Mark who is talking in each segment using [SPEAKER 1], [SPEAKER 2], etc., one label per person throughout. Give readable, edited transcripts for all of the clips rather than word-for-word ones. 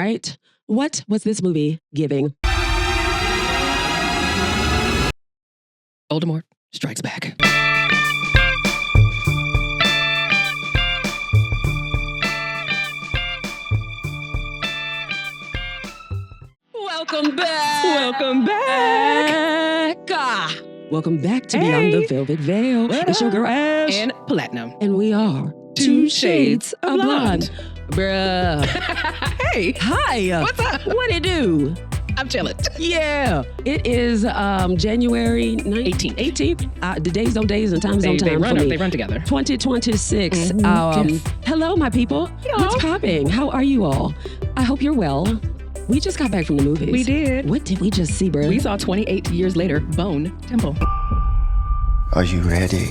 [SPEAKER 1] right. What was this movie giving?
[SPEAKER 2] Voldemort Strikes Back.
[SPEAKER 1] Welcome back.
[SPEAKER 2] Welcome back.
[SPEAKER 1] Welcome back to Beyond the Velvet Veil. It's your girl Ash.
[SPEAKER 2] And Platinum.
[SPEAKER 1] And we are Two Shades of Blonde. Bruh.
[SPEAKER 2] Hey.
[SPEAKER 1] Hi.
[SPEAKER 2] What's up?
[SPEAKER 1] What it do?
[SPEAKER 2] I'm chilling.
[SPEAKER 1] Yeah. It is January 18th. The days don't days and times don't time for me.
[SPEAKER 2] They run together.
[SPEAKER 1] 2026.
[SPEAKER 2] Yes.
[SPEAKER 1] Hello, my people.
[SPEAKER 2] Yo.
[SPEAKER 1] What's popping? How are you all? I hope you're well. We just got back from the movies.
[SPEAKER 2] We did.
[SPEAKER 1] What did we just see, bro?
[SPEAKER 2] We saw 28 years later, Bone Temple.
[SPEAKER 3] Are you ready?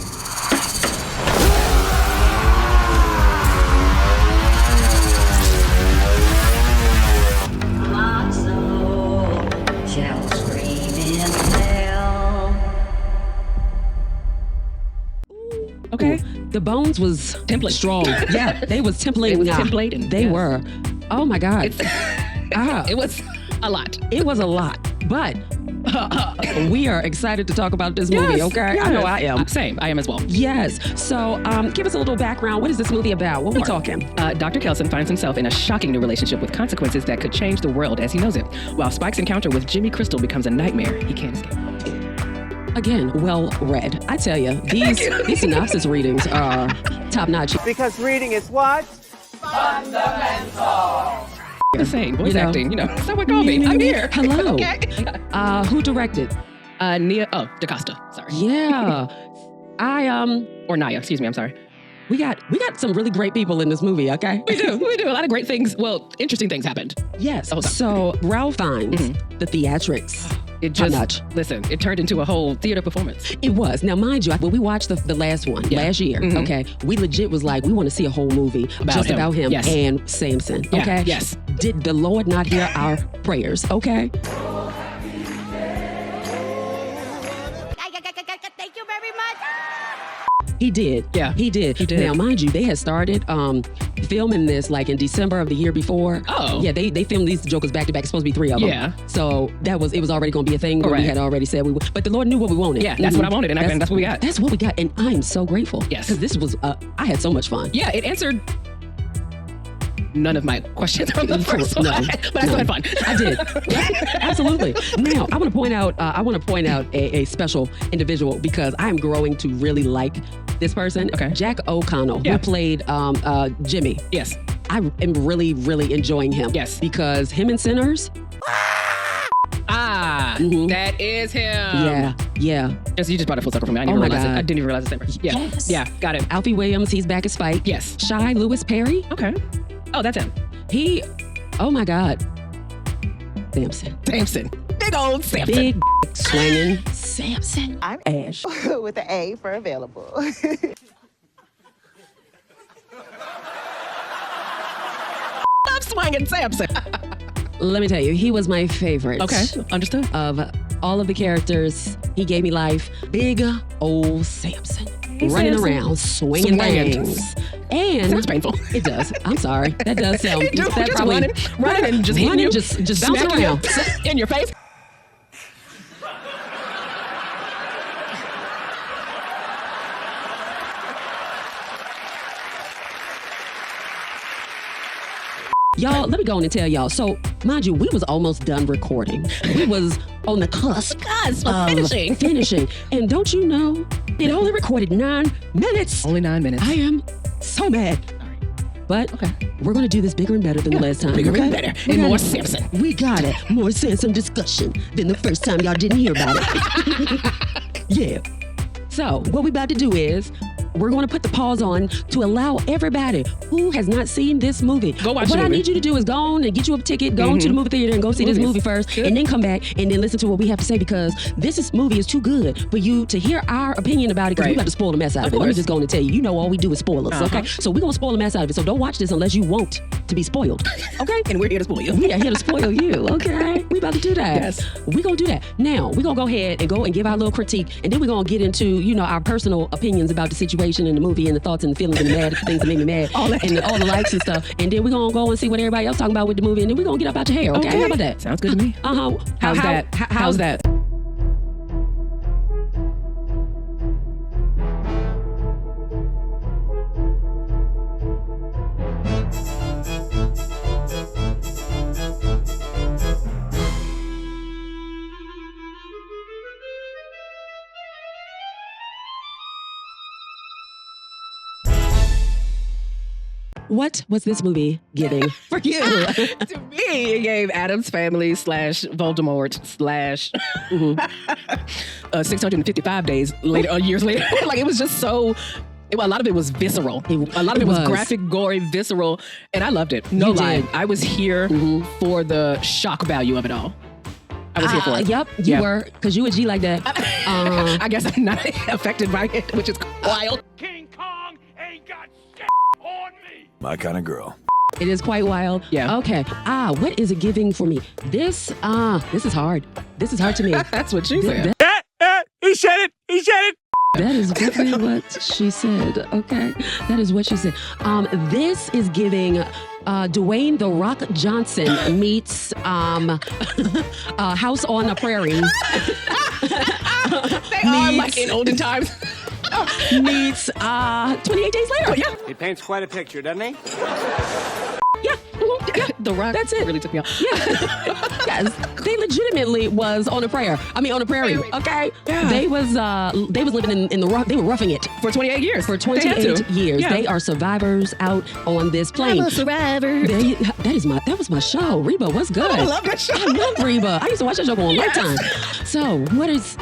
[SPEAKER 2] Okay.
[SPEAKER 1] The Bones was
[SPEAKER 2] Template.
[SPEAKER 1] strong. Yeah, they was templating.
[SPEAKER 2] It was templating.
[SPEAKER 1] They were. Oh my God.
[SPEAKER 2] It was a lot.
[SPEAKER 1] It was a lot. But we are excited to talk about this movie, okay?
[SPEAKER 2] Yes.
[SPEAKER 1] I know I am.
[SPEAKER 2] Same. I am as well.
[SPEAKER 1] Yes. So give us a little background. What is this movie about? What are we talking?
[SPEAKER 2] Dr. Kelson finds himself in a shocking new relationship with consequences that could change the world as he knows it. While Spike's encounter with Jimmy Crystal becomes a nightmare he can't escape.
[SPEAKER 1] Again, well read. I tell you, these synopsis readings are top notch.
[SPEAKER 4] Because reading is what?
[SPEAKER 2] The same. Voice acting, someone call me. I'm here.
[SPEAKER 1] Hello.
[SPEAKER 2] Okay.
[SPEAKER 1] Who directed?
[SPEAKER 2] DaCosta. Sorry.
[SPEAKER 1] Yeah.
[SPEAKER 2] Or Naya, excuse me, I'm sorry.
[SPEAKER 1] We got some really great people in this movie, okay?
[SPEAKER 2] We do. A lot of great things. Well, interesting things happened.
[SPEAKER 1] Yes. So Ralph Fiennes, the theatrics.
[SPEAKER 2] It just, listen, it turned into a whole theater performance.
[SPEAKER 1] It was. Now, mind you, when we watched the last one last year, okay, we legit was like, we want to see a whole movie about him
[SPEAKER 2] yes.
[SPEAKER 1] and Samson, okay?
[SPEAKER 2] Yeah. Yes.
[SPEAKER 1] Did the Lord not hear our prayers, okay?
[SPEAKER 5] Thank you very much.
[SPEAKER 1] He did.
[SPEAKER 2] Yeah.
[SPEAKER 1] He did. Now, mind you, they had started filming this like in December of the year before.
[SPEAKER 2] Oh.
[SPEAKER 1] Yeah, they filmed these jokers back to back. It's supposed to be 3 of them.
[SPEAKER 2] Yeah.
[SPEAKER 1] So it was already going to be a thing. We had already said we would. But the Lord knew what we wanted.
[SPEAKER 2] Yeah, that's what I wanted, and that's what we got.
[SPEAKER 1] That's what we got, and I am so grateful.
[SPEAKER 2] Yes.
[SPEAKER 1] Because this was, I had so much fun.
[SPEAKER 2] Yeah, it answered none of my questions from the first one, but I still had fun.
[SPEAKER 1] I did. Absolutely. Now, I want to point out a special individual because I am growing to really like this person.
[SPEAKER 2] Okay.
[SPEAKER 1] Jack O'Connell, who played Jimmy.
[SPEAKER 2] Yes.
[SPEAKER 1] I am really, really enjoying him.
[SPEAKER 2] Yes.
[SPEAKER 1] Because him and Sinners.
[SPEAKER 2] That is him.
[SPEAKER 1] Yeah.
[SPEAKER 2] You just brought it full circle for me. I didn't even realize it. I didn't even realize the same person. Yeah.
[SPEAKER 1] Yes.
[SPEAKER 2] Yeah, got it.
[SPEAKER 1] Alfie Williams, he's back as Spike.
[SPEAKER 2] Yes.
[SPEAKER 1] Shy Lewis-Parry.
[SPEAKER 2] Okay. Oh, that's him.
[SPEAKER 1] Oh my God. Samson.
[SPEAKER 2] Big old Samson.
[SPEAKER 1] Big swinging Samson.
[SPEAKER 4] I'm
[SPEAKER 1] Ash.
[SPEAKER 4] with the A for available.
[SPEAKER 2] I'm swinging Samson.
[SPEAKER 1] Let me tell you, he was my favorite.
[SPEAKER 2] Okay, understood.
[SPEAKER 1] Of all of the characters, he gave me life. Big old Samson. Running
[SPEAKER 2] Samson.
[SPEAKER 1] around, swinging things. And
[SPEAKER 2] sounds painful.
[SPEAKER 1] It does. I'm sorry. That does sound.
[SPEAKER 2] It do,
[SPEAKER 1] that
[SPEAKER 2] just
[SPEAKER 1] probably,
[SPEAKER 2] running and just hitting you.
[SPEAKER 1] just bouncing
[SPEAKER 2] smacking
[SPEAKER 1] around.
[SPEAKER 2] you in your face.
[SPEAKER 1] Y'all, let me go on and tell y'all. So, mind you, we was almost done recording. We was on the cusp of finishing. And don't you know, it only recorded 9 minutes.
[SPEAKER 2] Only 9 minutes.
[SPEAKER 1] I am so mad. But we're going to do this bigger and better than the last time.
[SPEAKER 2] Bigger and better. And more Samson.
[SPEAKER 1] We got it. More Samson discussion than the first time y'all didn't hear about it. Yeah. So, what we about to do is, we're going to put the pause on to allow everybody who has not seen this movie.
[SPEAKER 2] Go watch
[SPEAKER 1] What
[SPEAKER 2] the
[SPEAKER 1] I
[SPEAKER 2] movie.
[SPEAKER 1] need you to do is go on and get you a ticket, go on to the movie theater and go see this movie first, and then come back and then listen to what we have to say because this movie is too good for you to hear our opinion about it because we got to spoil the mess out of it. Let me just go on and tell you, all we do is spoilers, okay? So we're going to spoil the mess out of it. So don't watch this unless you want to be spoiled, okay?
[SPEAKER 2] And we're here to spoil you.
[SPEAKER 1] We are here to spoil you, okay? We about to do that.
[SPEAKER 2] Yes.
[SPEAKER 1] We're going to do that. Now, we're going to go ahead and give our little critique, and then we're going to get into, our personal opinions about the situation motivation in the movie and the thoughts and the feelings and the mad things that make me mad all the likes and stuff. And then we're going to go and see what everybody else talking about with the movie. And then we're going to get up out your hair. Okay? How about that?
[SPEAKER 2] Sounds good to me. How's that?
[SPEAKER 1] What was this movie giving for you?
[SPEAKER 2] To me, it gave Addams Family / Voldemort / 655 days later, years later. Like, it was just so. A lot of it was visceral. A lot of it was graphic, gory, visceral, and I loved it. No lie, I was here for the shock value of it all. I was here for it.
[SPEAKER 1] Yep, you were, because you a G like that.
[SPEAKER 2] I guess I'm not affected by it, which is wild.
[SPEAKER 5] King Kong ain't got shit on me.
[SPEAKER 6] My kind of girl.
[SPEAKER 1] It is quite wild.
[SPEAKER 2] Yeah.
[SPEAKER 1] Okay. What is it giving for me? This is hard. This is hard to me.
[SPEAKER 2] That's what she said.
[SPEAKER 5] He said it. He said it.
[SPEAKER 1] That is definitely what she said. Okay. That is what she said. This is giving Dwayne "The Rock" Johnson meets House on the Prairie.
[SPEAKER 2] They are like in olden times.
[SPEAKER 1] Meets 28 Days Later.
[SPEAKER 2] Oh, yeah.
[SPEAKER 5] He paints quite a picture, doesn't he?
[SPEAKER 1] Yeah. Yeah.
[SPEAKER 2] The Rock.
[SPEAKER 1] That's it.
[SPEAKER 2] Really took me off.
[SPEAKER 1] Yeah. Yes. They legitimately was on a prairie. Okay.
[SPEAKER 2] Yeah.
[SPEAKER 1] They was living in the rough. They were roughing it
[SPEAKER 2] For 28 years.
[SPEAKER 1] for 28 years.
[SPEAKER 2] Yeah.
[SPEAKER 1] They are survivors out on this plane.
[SPEAKER 2] I'm a survivor.
[SPEAKER 1] That was my show. Reba, what's good?
[SPEAKER 2] I love that show.
[SPEAKER 1] I love Reba. I used to watch that show on Lifetime. So, what is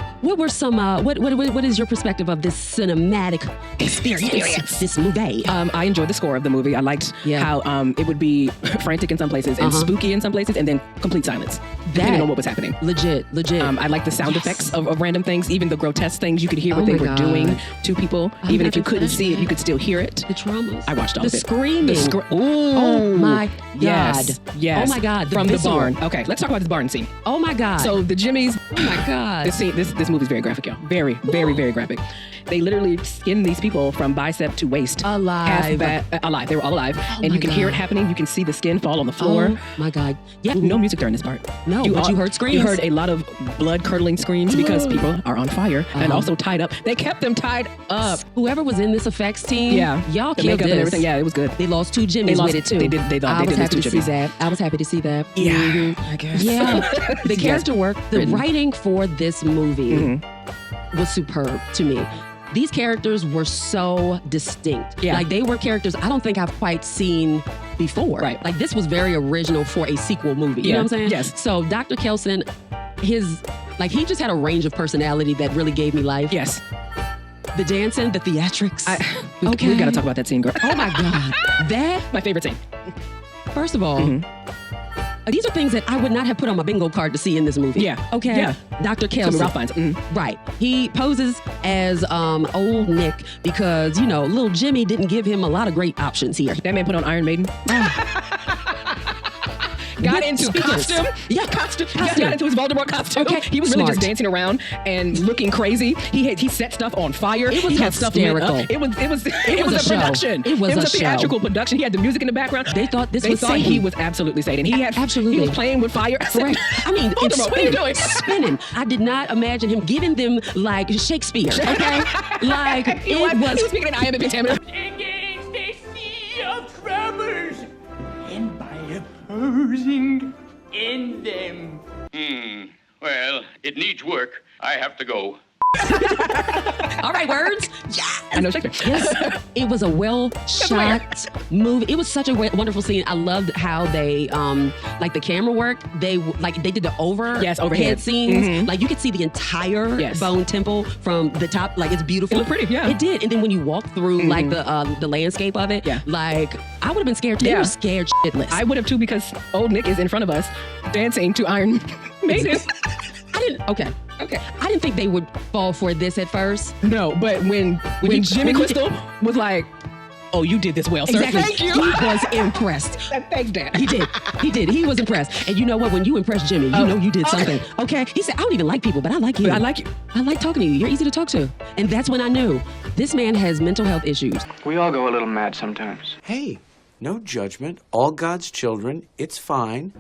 [SPEAKER 1] your perspective of this cinematic experience? This movie.
[SPEAKER 2] I enjoyed the score of the movie. I liked how it would be frantic in some places and spooky in some places, and then complete silence, depending on what was happening.
[SPEAKER 1] Legit.
[SPEAKER 2] I like the sound effects of random things, even the grotesque things. You could hear what they were doing to people. Even if you couldn't see it, you could still hear it.
[SPEAKER 1] The traumas.
[SPEAKER 2] I watched all of it.
[SPEAKER 1] The screaming.
[SPEAKER 2] Oh
[SPEAKER 1] my God.
[SPEAKER 2] Yes.
[SPEAKER 1] Oh my God.
[SPEAKER 2] From the barn. Okay, let's talk about this barn scene.
[SPEAKER 1] Oh my God.
[SPEAKER 2] So the Jimmys.
[SPEAKER 1] Oh my God.
[SPEAKER 2] This movie's very graphic, y'all. Very, very, very graphic. They literally skinned these people from bicep to waist.
[SPEAKER 1] Alive.
[SPEAKER 2] Alive. They were all alive.
[SPEAKER 1] Oh
[SPEAKER 2] and you
[SPEAKER 1] my
[SPEAKER 2] can hear it
[SPEAKER 1] God.
[SPEAKER 2] happening. You can see the skin fall on the floor.
[SPEAKER 1] Oh my God. Yeah.
[SPEAKER 2] No music during this part.
[SPEAKER 1] No, but you heard screams.
[SPEAKER 2] You heard a lot of blood-curdling screams because people are on fire and also tied up. They kept them tied up.
[SPEAKER 1] Whoever was in this effects team, y'all
[SPEAKER 2] the
[SPEAKER 1] killed
[SPEAKER 2] makeup
[SPEAKER 1] this.
[SPEAKER 2] and everything. Yeah, it was good.
[SPEAKER 1] They lost 2 Jimmys with it too.
[SPEAKER 2] They did.
[SPEAKER 1] I was happy to see
[SPEAKER 2] Jimmys.
[SPEAKER 1] that. I was happy to see that.
[SPEAKER 2] Yeah, I guess.
[SPEAKER 1] Yeah. The character work, the
[SPEAKER 2] Written.
[SPEAKER 1] writing for this movie was superb to me. These characters were so distinct.
[SPEAKER 2] Yeah.
[SPEAKER 1] Like, they were characters I don't think I've quite seen before.
[SPEAKER 2] Right.
[SPEAKER 1] Like, this was very original for a sequel movie. You know what I'm saying?
[SPEAKER 2] Yes.
[SPEAKER 1] So Dr. Kelson, he just had a range of personality that really gave me life.
[SPEAKER 2] Yes.
[SPEAKER 1] The dancing, the theatrics.
[SPEAKER 2] We got to talk about that scene, girl.
[SPEAKER 1] Oh my God. That,
[SPEAKER 2] My favorite scene.
[SPEAKER 1] first of all, these are things that I would not have put on my bingo card to see in this movie.
[SPEAKER 2] Yeah.
[SPEAKER 1] Okay.
[SPEAKER 2] Yeah.
[SPEAKER 1] Dr.
[SPEAKER 2] Some
[SPEAKER 1] Kelson.
[SPEAKER 2] Ralph Fiennes.
[SPEAKER 1] Right. He poses as old Nick because, little Jimmy didn't give him a lot of great options here.
[SPEAKER 2] That man put on Iron Maiden. Got into
[SPEAKER 1] speakers.
[SPEAKER 2] costume.
[SPEAKER 1] Yeah,
[SPEAKER 2] costume.
[SPEAKER 1] costume.
[SPEAKER 2] Got into his Voldemort costume.
[SPEAKER 1] Okay,
[SPEAKER 2] He was really
[SPEAKER 1] smart.
[SPEAKER 2] just dancing around and looking crazy. He set stuff on fire.
[SPEAKER 1] It was
[SPEAKER 2] he had stuff lit
[SPEAKER 1] hysterical.
[SPEAKER 2] up. It was
[SPEAKER 1] was
[SPEAKER 2] a
[SPEAKER 1] a show.
[SPEAKER 2] production.
[SPEAKER 1] It was a
[SPEAKER 2] a
[SPEAKER 1] show.
[SPEAKER 2] theatrical production. He had the music in the background.
[SPEAKER 1] They thought this
[SPEAKER 2] They
[SPEAKER 1] was
[SPEAKER 2] thought
[SPEAKER 1] Satan.
[SPEAKER 2] he was absolutely Satan. He had
[SPEAKER 1] Absolutely.
[SPEAKER 2] He was playing with fire.
[SPEAKER 1] Right. I mean, it's
[SPEAKER 2] Voldemort, what are you doing?
[SPEAKER 1] spinning. I did not imagine him giving them like Shakespeare. Okay, like
[SPEAKER 2] He was speaking in I am a pentameter.
[SPEAKER 5] Against a sea of troubles, and by opposing in them.
[SPEAKER 7] Well, it needs work. I have to go.
[SPEAKER 1] All right, words. Yeah.
[SPEAKER 2] I know Shakespeare.
[SPEAKER 1] Yes, it was a well shot movie. It was such a wonderful scene. I loved how they, like the camera work. They did the overhead scenes. Like you could see the entire bone temple from the top. Like it's beautiful.
[SPEAKER 2] It looked pretty. Yeah,
[SPEAKER 1] it did. And then when you walk through like the landscape of it, like I would have been scared too. They were scared shitless.
[SPEAKER 2] I would have too because old Nick is in front of us dancing to Iron Maiden.
[SPEAKER 1] Okay. I didn't think they would fall for this at first.
[SPEAKER 2] No, but when Jimmy Crystal was like, "Oh, you did this well, sir.
[SPEAKER 1] Exactly.
[SPEAKER 2] Thank you."
[SPEAKER 1] He was impressed.
[SPEAKER 2] Thanks, Dad.
[SPEAKER 1] He did. He was impressed. And you know what? When you impress Jimmy, you know you did something. Okay? He said, I don't even like people, but I like you.
[SPEAKER 2] I like you.
[SPEAKER 1] I like talking to you. You're easy to talk to. And that's when I knew This man has mental health issues.
[SPEAKER 6] We all go a little mad sometimes.
[SPEAKER 8] Hey, no judgment. All God's children. It's fine.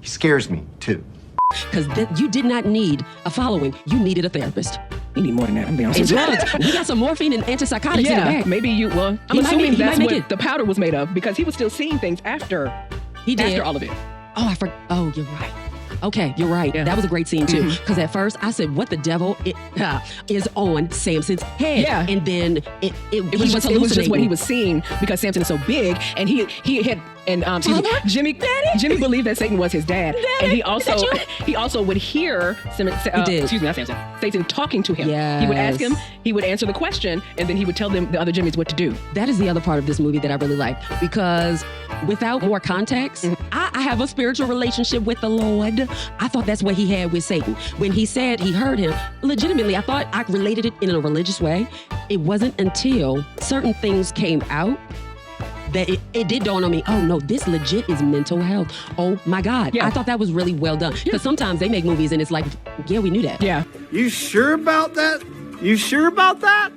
[SPEAKER 3] He scares me, too.
[SPEAKER 1] Because you did not need a following. You needed a therapist.
[SPEAKER 2] You need more than that, I'm being
[SPEAKER 1] And
[SPEAKER 2] honest.
[SPEAKER 1] drugs. We got some morphine and antipsychotics in the back.
[SPEAKER 2] Maybe you, well, I'm
[SPEAKER 1] He might
[SPEAKER 2] assuming
[SPEAKER 1] make- he
[SPEAKER 2] that's
[SPEAKER 1] might make
[SPEAKER 2] what
[SPEAKER 1] it.
[SPEAKER 2] the powder was made of because he was still seeing things after
[SPEAKER 1] He did.
[SPEAKER 2] after all of it.
[SPEAKER 1] Oh, I forgot. Oh, you're right. Okay, you're right.
[SPEAKER 2] Yeah.
[SPEAKER 1] That was a great scene too. Because at first I said, "What the devil is on Samson's head?"
[SPEAKER 2] Yeah.
[SPEAKER 1] And then he was
[SPEAKER 2] It was just what he was seeing because Samson is so big, and he had Jimmy believed that Satan was his dad, and he also would hear Satan talking to him.
[SPEAKER 1] Yes.
[SPEAKER 2] He would ask him, he would answer the question, and then he would tell them the other Jimmys what to do.
[SPEAKER 1] That is the other part of this movie that I really like, because without more context, I have a spiritual relationship with the Lord. I thought that's what he had with Satan. When he said he heard him, legitimately, I thought I related it in a religious way. It wasn't until certain things came out that it did dawn on me, oh no, this legit is mental health. Oh my God.
[SPEAKER 2] Yeah.
[SPEAKER 1] I thought that was really well done. Because sometimes they make movies and it's like, yeah, we knew that.
[SPEAKER 2] Yeah.
[SPEAKER 8] You sure about that? You sure about that?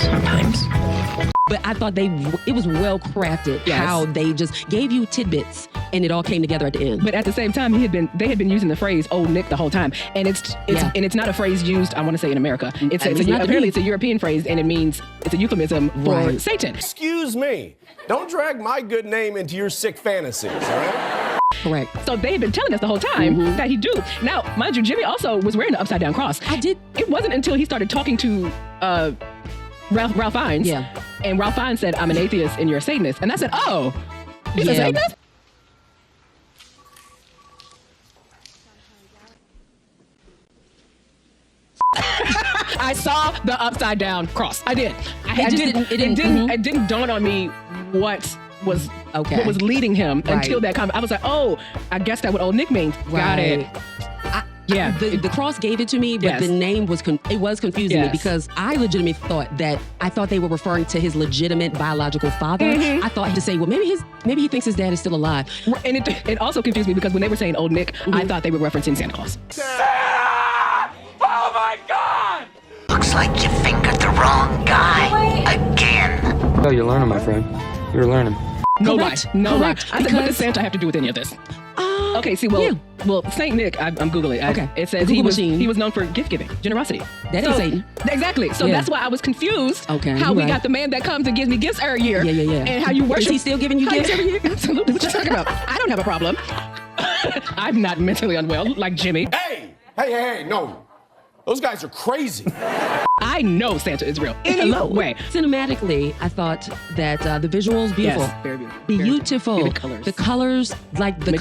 [SPEAKER 6] Sometimes.
[SPEAKER 1] But I thought it was well crafted,
[SPEAKER 2] Yes.
[SPEAKER 1] how they just gave you tidbits and it all came together at the end.
[SPEAKER 2] But at the same time, they had been using the phrase "old Nick" the whole time, and it's not a phrase used. I want to say in America. Apparently it's a European phrase, and it's a euphemism for Satan.
[SPEAKER 9] Excuse me. Don't drag my good name into your sick fantasies, all right?
[SPEAKER 1] Correct.
[SPEAKER 2] So they had been telling us the whole time that he do. Now, mind you, Jimmy also was wearing the upside down cross.
[SPEAKER 1] I did.
[SPEAKER 2] It wasn't until he started talking to Ralph Fiennes.
[SPEAKER 1] Yeah.
[SPEAKER 2] And Ralph Fiennes said, "I'm an atheist and you're a Satanist." And I said, "Oh, he's a Satanist?" I saw the upside down cross. I did. It didn't dawn on me what was leading him until that comment. I was like, oh, I guess that's what old Nick means. Got it. Yeah,
[SPEAKER 1] the cross gave it to me, but the name was confusing me because I legitimately thought they were referring to his legitimate biological father. I thought to say, well, maybe he thinks his dad is still alive.
[SPEAKER 2] And it also confused me because when they were saying old Nick, I thought they were referencing Santa Claus.
[SPEAKER 5] Santa! Oh my God!
[SPEAKER 10] Looks like you fingered the wrong guy again.
[SPEAKER 6] Oh, you're learning, my friend. You're learning.
[SPEAKER 2] No lie.
[SPEAKER 1] Correct.
[SPEAKER 2] I said, what does Santa have to do with any of this? Okay, see, well, Saint Nick, I'm Googling.
[SPEAKER 1] Okay.
[SPEAKER 2] It says he was known for gift giving, generosity.
[SPEAKER 1] That ain't Satan.
[SPEAKER 2] Exactly. So that's why I was confused. How we got the man that comes and gives me gifts every year.
[SPEAKER 1] Yeah.
[SPEAKER 2] And how you worship.
[SPEAKER 1] Is he still giving you gifts every year?
[SPEAKER 2] Absolutely. What you talking about? I don't have a problem. I'm not mentally unwell like Jimmy.
[SPEAKER 9] Hey, no. Those guys are crazy.
[SPEAKER 2] I know Santa is real. Anyway.
[SPEAKER 1] Cinematically, I thought that the visuals beautiful.
[SPEAKER 2] Yes, very beautiful.
[SPEAKER 1] Beautiful.
[SPEAKER 2] Vivid colors.
[SPEAKER 1] The colors, like the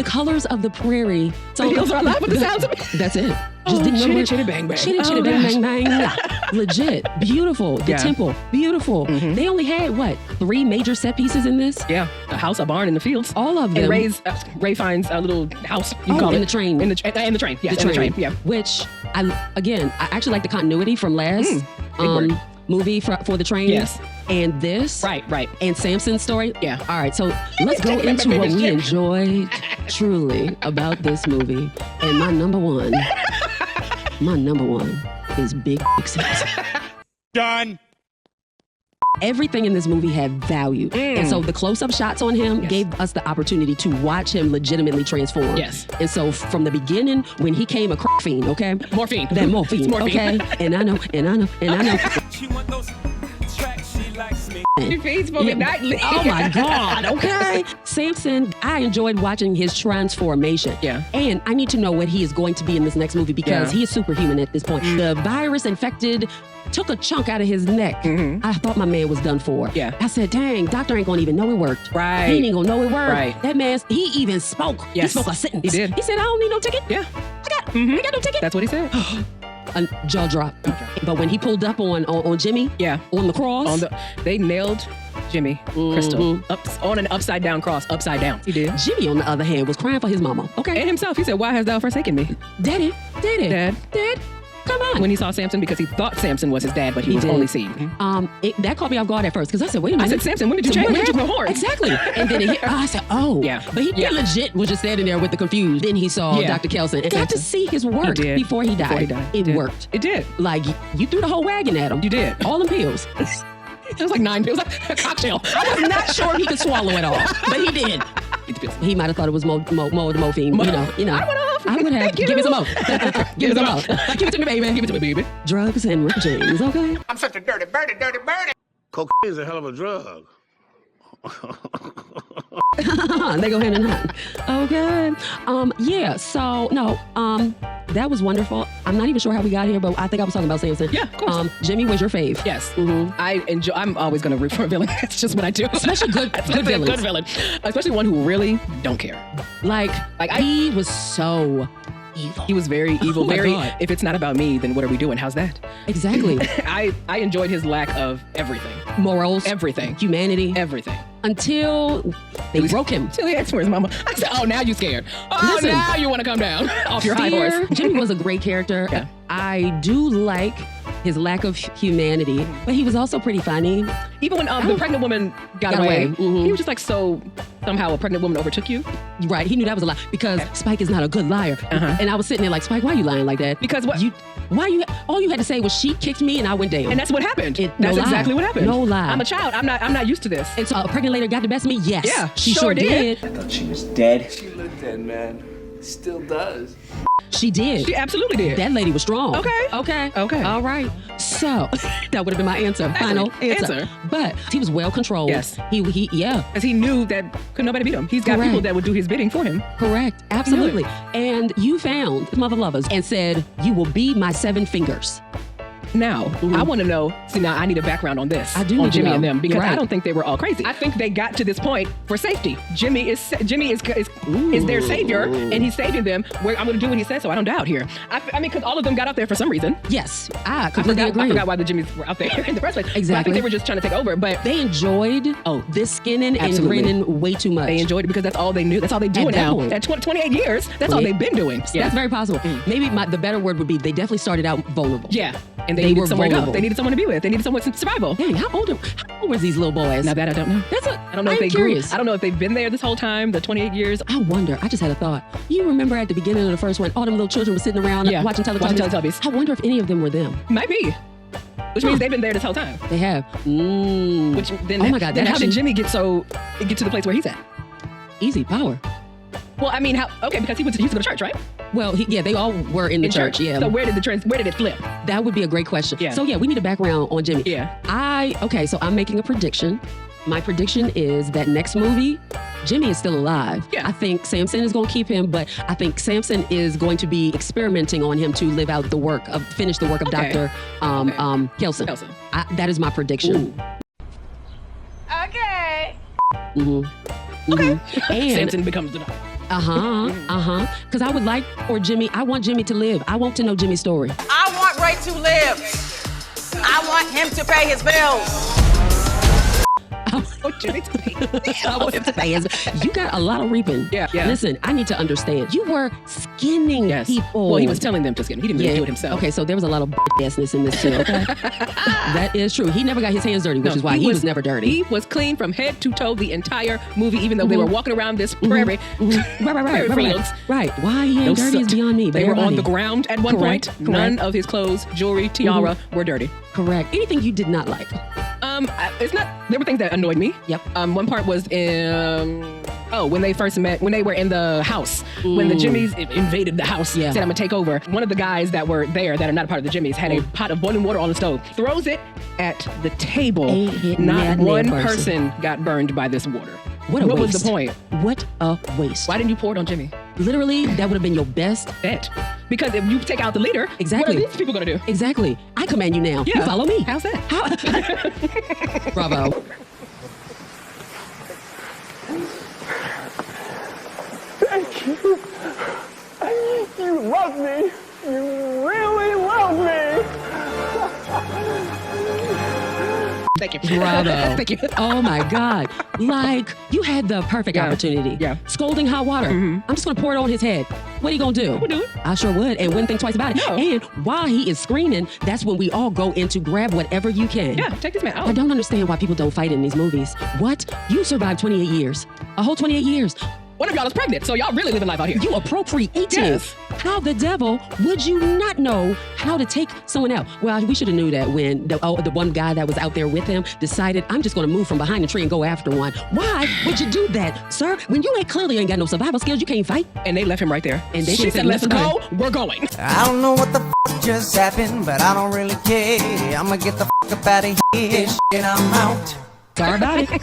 [SPEAKER 1] colors of the prairie.
[SPEAKER 2] So those are alive with the sounds of it.
[SPEAKER 1] That's it. Just didn't know
[SPEAKER 2] chitty bang bang.
[SPEAKER 1] Chitty bang bang bang. Legit. Beautiful. The temple. Beautiful. They only had 3 major set pieces in this?
[SPEAKER 2] Yeah. A house, a barn, and the fields.
[SPEAKER 1] All of them.
[SPEAKER 2] And Ray finds a little house. You can call
[SPEAKER 1] in
[SPEAKER 2] it.
[SPEAKER 1] the train.
[SPEAKER 2] In the train. Yes, in the train. Yeah.
[SPEAKER 1] Which I actually like the continuity from last movie for the train.
[SPEAKER 2] Yes.
[SPEAKER 1] And this.
[SPEAKER 2] Right.
[SPEAKER 1] And Samson's story.
[SPEAKER 2] Yeah.
[SPEAKER 1] All right. So let's go into what we enjoyed truly about this movie. And my number one is Big Samson.
[SPEAKER 5] Done.
[SPEAKER 1] Everything in this movie had value. And so the close-up shots on him gave us the opportunity to watch him legitimately transform.
[SPEAKER 2] Yes.
[SPEAKER 1] And so from the beginning, when he came a crack fiend, okay?
[SPEAKER 2] Morphine.
[SPEAKER 1] That morphine, okay? And I know.
[SPEAKER 5] She want those tracks, she likes me.
[SPEAKER 2] He feeds for me nightly.
[SPEAKER 1] Oh my God, okay? Samson, I enjoyed watching his transformation.
[SPEAKER 2] Yeah.
[SPEAKER 1] And I need to know what he is going to be in this next movie because he is superhuman at this point. The virus infected took a chunk out of his neck. I thought my man was done for.
[SPEAKER 2] Yeah.
[SPEAKER 1] I said, dang, doctor ain't gonna even know it worked.
[SPEAKER 2] Right.
[SPEAKER 1] He ain't gonna know it worked.
[SPEAKER 2] Right.
[SPEAKER 1] That man, he even spoke.
[SPEAKER 2] Yes.
[SPEAKER 1] He spoke a sentence.
[SPEAKER 2] He did.
[SPEAKER 1] He said, I don't need no ticket.
[SPEAKER 2] Yeah.
[SPEAKER 1] I got no ticket.
[SPEAKER 2] That's what he said.
[SPEAKER 1] A jaw drop. But when he pulled up on Jimmy, on the cross.
[SPEAKER 2] They nailed Jimmy Crystal on an upside down cross, upside down. He did.
[SPEAKER 1] Jimmy, on the other hand, was crying for his mama. Okay.
[SPEAKER 2] And himself. He said, why hast thou forsaken me?
[SPEAKER 1] Daddy.
[SPEAKER 2] Dad.
[SPEAKER 1] Come on.
[SPEAKER 2] When he saw Samson, because he thought Samson was his dad, but he was
[SPEAKER 1] did.
[SPEAKER 2] only seen.
[SPEAKER 1] That caught me off guard at first because I said, wait a minute.
[SPEAKER 2] I said, Samson, when did you change? When did you grow horns?
[SPEAKER 1] Exactly. And then I said, oh.
[SPEAKER 2] Yeah.
[SPEAKER 1] But he legit was just standing there with the confused. Then he saw Dr. Kelson and got to see his work before he died. It worked.
[SPEAKER 2] It did.
[SPEAKER 1] Like, you threw the whole wagon at him.
[SPEAKER 2] You did.
[SPEAKER 1] All them pills.
[SPEAKER 2] It was like 9 pills. It was like a cocktail.
[SPEAKER 1] I was not sure he could swallow it all, but he did. He might have thought it was morphine. You know. I would have. Give me some more. Give me some more. Give it to me, baby. Give it to me, baby. Drugs and Rick James, okay?
[SPEAKER 5] I'm such a dirty birdie.
[SPEAKER 9] Cocaine is a hell of a drug.
[SPEAKER 1] They go hand in hand. Okay. That was wonderful. I'm not even sure how we got here, but I think I was talking about Samson.
[SPEAKER 2] Yeah, of course.
[SPEAKER 1] Jimmy was your fave.
[SPEAKER 2] Yes. Mm-hmm. I'm always going to root for a villain. That's just what I do.
[SPEAKER 1] Especially good villains.
[SPEAKER 2] Good villain. Especially one who really don't care.
[SPEAKER 1] He was so evil.
[SPEAKER 2] He was very evil. If it's not about me, then what are we doing? How's that?
[SPEAKER 1] Exactly.
[SPEAKER 2] I enjoyed his lack of everything.
[SPEAKER 1] Morals.
[SPEAKER 2] Everything.
[SPEAKER 1] Humanity.
[SPEAKER 2] Everything.
[SPEAKER 1] Until they broke him.
[SPEAKER 2] Until he asked for his mama. I said, oh, now you scared. Oh,
[SPEAKER 1] Listen,
[SPEAKER 2] now you want to come down off your high horse.
[SPEAKER 1] Jimmy was a great character.
[SPEAKER 2] Yeah.
[SPEAKER 1] I do like his lack of humanity, but he was also pretty funny.
[SPEAKER 2] Even when the pregnant woman got away, he was just like, so somehow a pregnant woman overtook you?
[SPEAKER 1] Right. He knew that was a lie because Spike is not a good liar. And I was sitting there like, Spike, why are you lying like that?
[SPEAKER 2] Because what?
[SPEAKER 1] All you had to say was she kicked me and I went down.
[SPEAKER 2] And that's what happened.
[SPEAKER 1] That's
[SPEAKER 2] exactly what happened.
[SPEAKER 1] No lie.
[SPEAKER 2] I'm a child. I'm not used to this.
[SPEAKER 1] And so a pregnant lady got the best of me? Yes.
[SPEAKER 2] Yeah.
[SPEAKER 1] She sure did.
[SPEAKER 3] I thought she was dead.
[SPEAKER 8] She looked dead, man. Still does.
[SPEAKER 1] She did.
[SPEAKER 2] She absolutely did.
[SPEAKER 1] That lady was strong.
[SPEAKER 2] Okay.
[SPEAKER 1] All right. So that would have been my answer. Final answer. But he was well controlled.
[SPEAKER 2] Yes.
[SPEAKER 1] He
[SPEAKER 2] Because he knew that couldn't nobody beat him. He's got people that would do his bidding for him.
[SPEAKER 1] Correct. Absolutely. And you found Mother Lovers and said, you will be my 7 fingers.
[SPEAKER 2] Now, I want to know. See, now I need a background on this.
[SPEAKER 1] I do
[SPEAKER 2] on
[SPEAKER 1] need to
[SPEAKER 2] Jimmy
[SPEAKER 1] know.
[SPEAKER 2] and them because
[SPEAKER 1] Right.
[SPEAKER 2] I don't think they were all crazy. I think they got to this point for safety. Jimmy is their savior, and he's saving them. I'm going to do what he says, so I don't doubt here. I mean, because all of them got out there for some reason.
[SPEAKER 1] Yes, I completely agree.
[SPEAKER 2] I forgot why the Jimmys were out there in the first place.
[SPEAKER 1] Exactly.
[SPEAKER 2] But I think they were just trying to take over. But
[SPEAKER 1] they enjoyed this skinning and grinning way too much.
[SPEAKER 2] They enjoyed it because that's all they knew. That's all they do now. At 28 years, that's all they've been doing. Yeah.
[SPEAKER 1] That's very possible. Maybe the better word would be they definitely started out vulnerable.
[SPEAKER 2] Yeah. And they needed
[SPEAKER 1] were
[SPEAKER 2] somewhere to
[SPEAKER 1] vulnerable.
[SPEAKER 2] go. They needed someone to be with. They needed someone with survival.
[SPEAKER 1] Dang, how old were these little boys?
[SPEAKER 2] Now that I don't know.
[SPEAKER 1] I
[SPEAKER 2] don't know if they
[SPEAKER 1] curious.
[SPEAKER 2] grew. I don't know if they've been there this whole time, the 28 years.
[SPEAKER 1] I wonder. I just had a thought. You remember at the beginning of the first one, all them little children were sitting around watching Teletubbies? I wonder if any of them were them.
[SPEAKER 2] Might be. Which means they've been there this whole time.
[SPEAKER 1] They have.
[SPEAKER 2] Which then,
[SPEAKER 1] oh my God,
[SPEAKER 2] then how did Jimmy get to the place where he's at?
[SPEAKER 1] Easy power.
[SPEAKER 2] Well, I mean, because he used to go to church, right?
[SPEAKER 1] Well, they all were in the church. Yeah.
[SPEAKER 2] So where did it flip?
[SPEAKER 1] That would be a great question.
[SPEAKER 2] Yeah.
[SPEAKER 1] So we need a background on Jimmy.
[SPEAKER 2] Yeah.
[SPEAKER 1] So I'm making a prediction. My prediction is that next movie, Jimmy is still alive.
[SPEAKER 2] Yeah.
[SPEAKER 1] I think Samson is going to keep him, but I think Samson is going to be experimenting on him to finish the work of Dr. Kelson. That is my prediction.
[SPEAKER 4] Okay.
[SPEAKER 1] And
[SPEAKER 2] Samson becomes the doctor.
[SPEAKER 1] Because I want Jimmy to live. I want to know Jimmy's story.
[SPEAKER 4] I want Ray to live. I want him to pay his bills.
[SPEAKER 2] Jimmy to pay.
[SPEAKER 1] I want him to pay his. You got a lot of reaping.
[SPEAKER 2] Yeah.
[SPEAKER 1] Listen, I need to understand. You were skinning people.
[SPEAKER 2] Well, he was telling them to skin. He didn't really do it himself.
[SPEAKER 1] Okay, so there was a lot of assness in this too. Okay, that is true. He never got his hands dirty, which is why he was never dirty.
[SPEAKER 2] He was clean from head to toe the entire movie, even though they were walking around this prairie.
[SPEAKER 1] Right. Why he ain't dirty is beyond me. But
[SPEAKER 2] they were on the ground at one point. None of his clothes, jewelry, tiara were dirty.
[SPEAKER 1] Correct. Anything you did not like?
[SPEAKER 2] It's not. There were things that annoyed me.
[SPEAKER 1] Yep.
[SPEAKER 2] One part was when they first met, when they were in the house, when the Jimmys invaded the house, said I'm gonna take over. One of the guys that were there that are not a part of the Jimmys had a pot of boiling water on the stove, throws it at the table. Not one person got burned by this water. What
[SPEAKER 1] waste.
[SPEAKER 2] Was the point?
[SPEAKER 1] What a waste.
[SPEAKER 2] Why didn't you pour it on Jimmy?
[SPEAKER 1] Literally, that would have been your best
[SPEAKER 2] bet. Because if you take out the leader,
[SPEAKER 1] exactly.
[SPEAKER 2] What are these people gonna do?
[SPEAKER 1] Exactly. I command you now. You follow me.
[SPEAKER 2] How's that?
[SPEAKER 1] Bravo.
[SPEAKER 5] Thank you. You love me. You really love me.
[SPEAKER 2] Thank you.
[SPEAKER 1] Bravo.
[SPEAKER 2] Thank you.
[SPEAKER 1] Oh my God. Like, you had the perfect opportunity.
[SPEAKER 2] Yeah.
[SPEAKER 1] Scalding hot water. I'm just going to pour it on his head. what are you gonna do?
[SPEAKER 2] I would do it.
[SPEAKER 1] I sure would, and wouldn't think twice about it.
[SPEAKER 2] No.
[SPEAKER 1] And while he is screaming, that's when we all go into grab whatever you can.
[SPEAKER 2] Yeah, take this man out.
[SPEAKER 1] I don't understand why people don't fight in these movies. What? You survived 28 years. A whole 28 years.
[SPEAKER 2] One of y'all is pregnant, so y'all really living life out here.
[SPEAKER 1] You are procreating.
[SPEAKER 2] Yes.
[SPEAKER 1] How the devil would you not know how to take someone out? Well, we should have knew that when the one guy that was out there with him decided, I'm just going to move from behind the tree and go after one. Why would you do that, sir? When you clearly ain't got no survival skills, you can't fight.
[SPEAKER 2] And they left him right there.
[SPEAKER 1] And they
[SPEAKER 2] she said, let's go, we're going.
[SPEAKER 10] I don't know what the just happened, but I don't really care. I'ma get the up out of here. Shit, I'm out.
[SPEAKER 1] Sorry about it.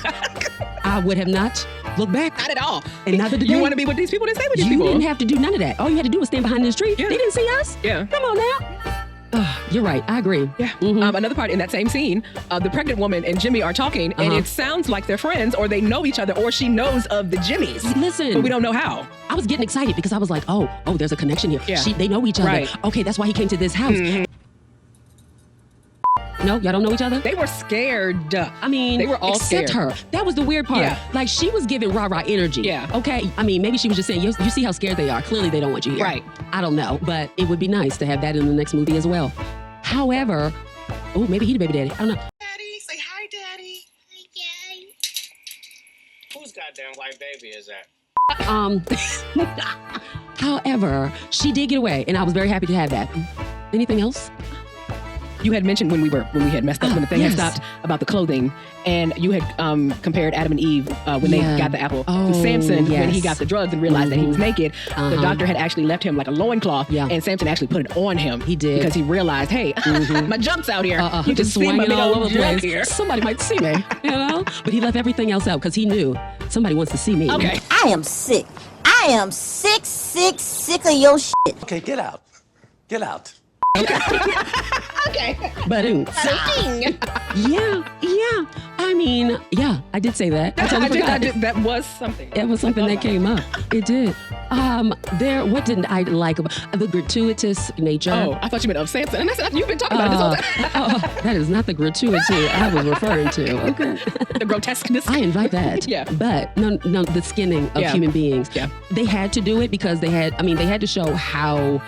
[SPEAKER 1] I would have not looked back.
[SPEAKER 2] Not at all.
[SPEAKER 1] And neither did
[SPEAKER 2] you
[SPEAKER 1] they.
[SPEAKER 2] want to be with these people? Then stay with these people.
[SPEAKER 1] You didn't have to do none of that. All you had to do was stand behind this tree.
[SPEAKER 2] Yeah.
[SPEAKER 1] They didn't see us.
[SPEAKER 2] Yeah.
[SPEAKER 1] Come on now. You're right. I agree.
[SPEAKER 2] Yeah.
[SPEAKER 1] Mm-hmm.
[SPEAKER 2] Another part in that same scene, the pregnant woman and Jimmy are talking, and it sounds like they're friends, or they know each other, or she knows of the Jimmys.
[SPEAKER 1] Listen.
[SPEAKER 2] But we don't know how.
[SPEAKER 1] I was getting excited because I was like, oh, there's a connection here.
[SPEAKER 2] Yeah.
[SPEAKER 1] They know each other.
[SPEAKER 2] Right.
[SPEAKER 1] Okay, that's why he came to this house.
[SPEAKER 2] Mm-hmm.
[SPEAKER 1] No, y'all don't know each other?
[SPEAKER 2] They were scared.
[SPEAKER 1] I mean,
[SPEAKER 2] they were all
[SPEAKER 1] except
[SPEAKER 2] scared.
[SPEAKER 1] her. That was the weird part.
[SPEAKER 2] Yeah.
[SPEAKER 1] Like, she was giving rah-rah energy.
[SPEAKER 2] Yeah.
[SPEAKER 1] Okay. I mean, maybe she was just saying, you see how scared they are. Clearly, they don't want you here.
[SPEAKER 2] Right.
[SPEAKER 1] I don't know. But it would be nice to have that in the next movie as well. However, maybe he the baby daddy. I don't know.
[SPEAKER 4] Daddy, say hi, Daddy.
[SPEAKER 11] Hi, Dad.
[SPEAKER 5] Whose goddamn white baby is that?
[SPEAKER 1] However, she did get away, and I was very happy to have that. Anything else?
[SPEAKER 2] You had mentioned when we had messed up, when the thing
[SPEAKER 1] yes.
[SPEAKER 2] had stopped, about the clothing, and you had compared Adam and Eve when they got the apple to Samson when he got the drugs and realized that he was naked. The doctor had actually left him like a loincloth, and Samson actually put it on him.
[SPEAKER 1] He did.
[SPEAKER 2] Because he realized, hey, my junk's out here. You
[SPEAKER 1] just
[SPEAKER 2] can see my
[SPEAKER 1] swinging
[SPEAKER 2] big
[SPEAKER 1] all
[SPEAKER 2] old
[SPEAKER 1] over the
[SPEAKER 2] junk
[SPEAKER 1] place.
[SPEAKER 2] here.
[SPEAKER 1] Somebody might see me, you know? But he left everything else out because he knew somebody wants to see me.
[SPEAKER 2] Okay.
[SPEAKER 11] I am sick. I am sick of your shit.
[SPEAKER 8] Okay, get out. Get out.
[SPEAKER 2] Okay.
[SPEAKER 1] But yeah. I mean, yeah, I did say that. I totally forgot.
[SPEAKER 2] That was something.
[SPEAKER 1] It was something that came up. It did. What didn't I like about the gratuitous nature?
[SPEAKER 2] Oh, I thought you meant of Samson. And that's you've been talking about it this whole time.
[SPEAKER 1] That is not the gratuity I was referring to. Okay.
[SPEAKER 2] The grotesqueness.
[SPEAKER 1] I invite that.
[SPEAKER 2] Yeah.
[SPEAKER 1] But no, the skinning of human beings.
[SPEAKER 2] Yeah.
[SPEAKER 1] They had to do it because they had to show how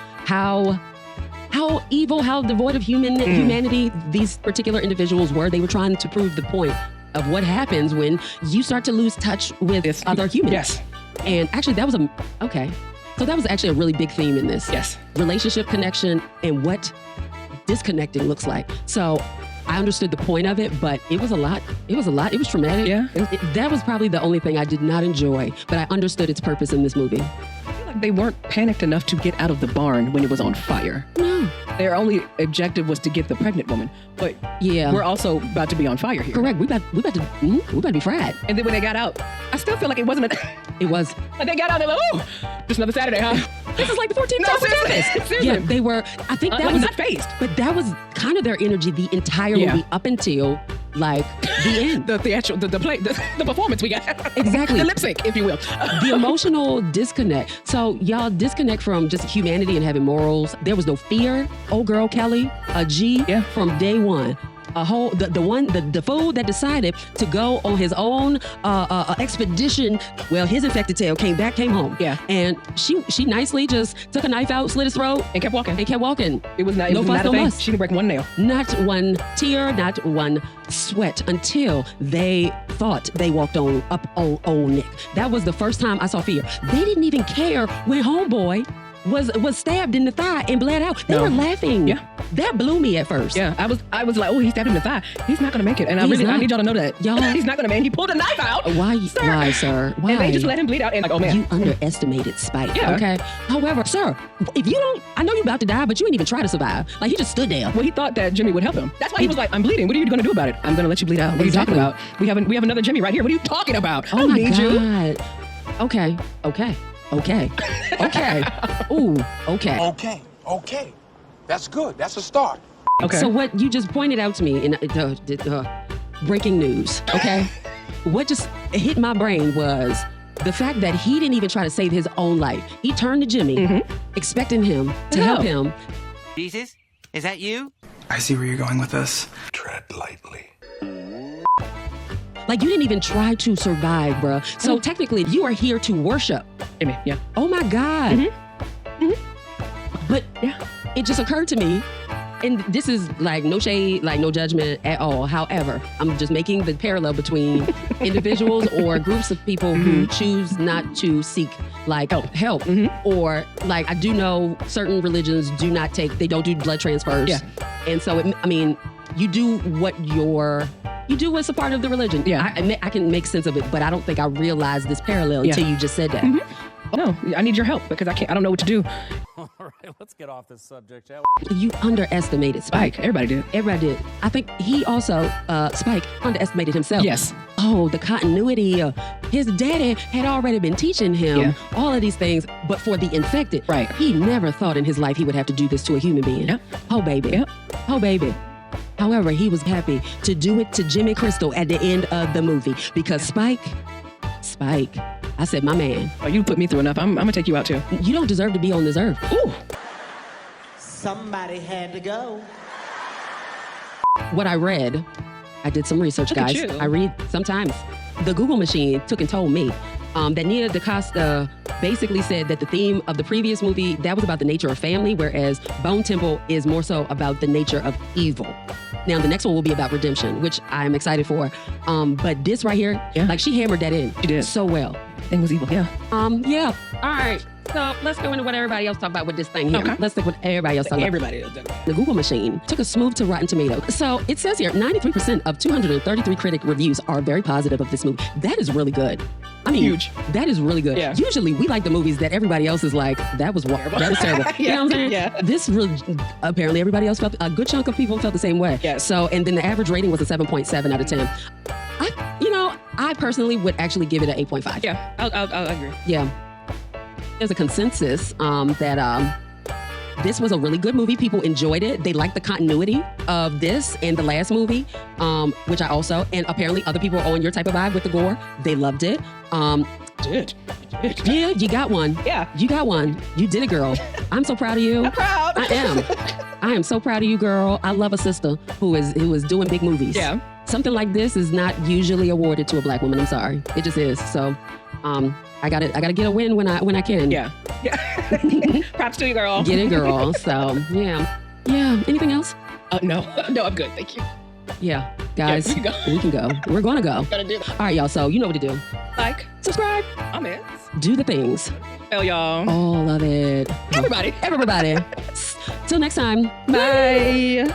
[SPEAKER 1] evil, how devoid of humanity these particular individuals were. They were trying to prove the point of what happens when you start to lose touch with other humans.
[SPEAKER 2] Yes.
[SPEAKER 1] And actually, that was so that was actually a really big theme in this.
[SPEAKER 2] Yes.
[SPEAKER 1] Relationship connection and what disconnecting looks like. So I understood the point of it, but it was a lot. It was traumatic.
[SPEAKER 2] Yeah.
[SPEAKER 1] That was probably the only thing I did not enjoy, but I understood its purpose in this movie.
[SPEAKER 2] I feel like they weren't panicked enough to get out of the barn when it was on fire.
[SPEAKER 1] No.
[SPEAKER 2] Their only objective was to get the pregnant woman. But
[SPEAKER 1] yeah,
[SPEAKER 2] we're also about to be on fire here.
[SPEAKER 1] Correct. We about to be fried.
[SPEAKER 2] And then when they got out, I still feel like it wasn't
[SPEAKER 1] It was.
[SPEAKER 2] Like they got out, they're like, oh, just another Saturday, huh?
[SPEAKER 1] This is like the 14th
[SPEAKER 2] No,
[SPEAKER 1] time we did
[SPEAKER 2] seriously.
[SPEAKER 1] this.
[SPEAKER 2] Seriously.
[SPEAKER 1] Yeah, they were. I think that
[SPEAKER 2] like
[SPEAKER 1] was
[SPEAKER 2] not phased.
[SPEAKER 1] But that was kind of their energy the entire movie up until like the end.
[SPEAKER 2] the play, the performance we got.
[SPEAKER 1] Exactly.
[SPEAKER 2] The lip sync, if you will.
[SPEAKER 1] The emotional disconnect. So y'all disconnect from just humanity and having morals. There was no fear. Old girl Kelly, a G from day one. The fool that decided to go on his own expedition. Well, his infected tail came home. Yeah. And she nicely just took a knife out, slit his throat,
[SPEAKER 2] and kept walking.
[SPEAKER 1] It was not.
[SPEAKER 2] No fuss, no
[SPEAKER 1] fuss.
[SPEAKER 2] She didn't break one nail.
[SPEAKER 1] Not one tear, not one sweat until they thought they walked up on old Nick. That was the first time I saw fear. They didn't even care when homeboy was stabbed in the thigh and bled out. They were laughing.
[SPEAKER 2] Yeah.
[SPEAKER 1] That blew me at first.
[SPEAKER 2] Yeah. I was like, oh, he stabbed him in the thigh. He's not gonna make it. And I need y'all to know that.
[SPEAKER 1] Y'all,
[SPEAKER 2] he's not gonna make it. He pulled a knife out.
[SPEAKER 1] Why, sir? Why?
[SPEAKER 2] And they just let him bleed out and like, oh man.
[SPEAKER 1] You underestimated Spike.
[SPEAKER 2] Yeah.
[SPEAKER 1] Okay. However, sir, if you don't, I know you're about to die, but you ain't even try to survive. Like, he just stood there.
[SPEAKER 2] Well, he thought that Jimmy would help him. That's why he was like, I'm bleeding. What are you gonna do about it? I'm gonna let you bleed out. What are you talking about? We have another Jimmy right here. What are you talking about?
[SPEAKER 1] Oh my God. Okay. Ooh, okay.
[SPEAKER 5] Okay. That's good. That's a start.
[SPEAKER 2] Okay.
[SPEAKER 1] So what you just pointed out to me in breaking news, okay? What just hit my brain was the fact that he didn't even try to save his own life. He turned to Jimmy, expecting him to help him.
[SPEAKER 10] Jesus, is that you?
[SPEAKER 12] I see where you're going with this.
[SPEAKER 5] Tread lightly.
[SPEAKER 1] Like, you didn't even try to survive, bruh. So technically, you are here to worship.
[SPEAKER 2] Jimmy, yeah.
[SPEAKER 1] Oh my God. But it just occurred to me, and this is like no shade, like no judgment at all. However, I'm just making the parallel between individuals or groups of people who choose not to seek like help. Or like I do know certain religions they don't do blood transfers. Yeah. And so, you do what's a part of the religion. Yeah. I can make sense of it, but I don't think I realized this parallel until you just said that.
[SPEAKER 2] No, I need your help because I don't know what to do.
[SPEAKER 13] All right, let's get off this subject, shall
[SPEAKER 1] we? You underestimated Spike.
[SPEAKER 2] Everybody did.
[SPEAKER 1] Everybody did. I think he also, Spike, underestimated himself.
[SPEAKER 2] Yes.
[SPEAKER 1] Oh, the continuity. His daddy had already been teaching him all of these things, but for the infected.
[SPEAKER 2] Right.
[SPEAKER 1] He never thought in his life he would have to do this to a human being.
[SPEAKER 2] Yep.
[SPEAKER 1] Oh, baby.
[SPEAKER 2] Yep.
[SPEAKER 1] Oh, baby. However, he was happy to do it to Jimmy Crystal at the end of the movie because Spike, I said, my man.
[SPEAKER 2] Oh, you put me through enough. I'm going to take you out too.
[SPEAKER 1] You don't deserve to be on this earth. Ooh.
[SPEAKER 10] Somebody had to go.
[SPEAKER 1] What I read, I did some research,
[SPEAKER 2] Look
[SPEAKER 1] guys.
[SPEAKER 2] at you.
[SPEAKER 1] I read sometimes. The Google machine took and told me that Nia DaCosta basically said that the theme of the previous movie, that was about the nature of family, whereas Bone Temple is more so about the nature of evil. Now, the next one will be about redemption, which I'm excited for. But this right here, like she hammered that in.
[SPEAKER 2] She did.
[SPEAKER 1] So well.
[SPEAKER 2] Thing was evil, yeah.
[SPEAKER 1] Yeah. All right. So let's go into what everybody else talk about with this thing here.
[SPEAKER 2] Okay.
[SPEAKER 1] Let's take what everybody else talk about.
[SPEAKER 2] Everybody else did.
[SPEAKER 1] The Google machine took a smooth to Rotten Tomatoes. So it says here, 93% of 233 critic reviews are very positive of this movie. That is really good. I mean,
[SPEAKER 2] huge.
[SPEAKER 1] That is really good.
[SPEAKER 2] Yeah.
[SPEAKER 1] Usually we like the movies that everybody else is like, that was terrible. You know what I'm saying?
[SPEAKER 2] Yeah.
[SPEAKER 1] This really, apparently everybody else a good chunk of people felt the same way.
[SPEAKER 2] Yes.
[SPEAKER 1] So, and then the average rating was a 7.7 out of 10. I personally would actually give it an 8.5.
[SPEAKER 2] Yeah, I'll agree.
[SPEAKER 1] Yeah. There's a consensus that this was a really good movie. People enjoyed it. They liked the continuity of this and the last movie, which I also, and apparently other people are on your type of vibe with the gore. They loved it.
[SPEAKER 2] Did.
[SPEAKER 1] Yeah, you got one.
[SPEAKER 2] Yeah.
[SPEAKER 1] You got one. You did it, girl. I'm so proud of you.
[SPEAKER 2] I'm proud.
[SPEAKER 1] I am so proud of you, girl. I love a sister who is doing big movies.
[SPEAKER 2] Yeah.
[SPEAKER 1] Something like this is not usually awarded to a black woman. I'm sorry. It just is. So, I gotta get a win when I can.
[SPEAKER 2] Yeah. Props to you, girl.
[SPEAKER 1] Get it, girl. So, yeah. Anything else?
[SPEAKER 2] No, I'm good. Thank you.
[SPEAKER 1] Yeah, guys.
[SPEAKER 2] Yeah,
[SPEAKER 1] we can go. We're gonna go.
[SPEAKER 2] Gotta do that.
[SPEAKER 1] All right, y'all. So you know what to do.
[SPEAKER 2] Like,
[SPEAKER 1] subscribe,
[SPEAKER 2] comment,
[SPEAKER 1] do the things.
[SPEAKER 2] Hell, y'all.
[SPEAKER 1] All of it.
[SPEAKER 2] Everybody.
[SPEAKER 1] Till next time.
[SPEAKER 2] Bye.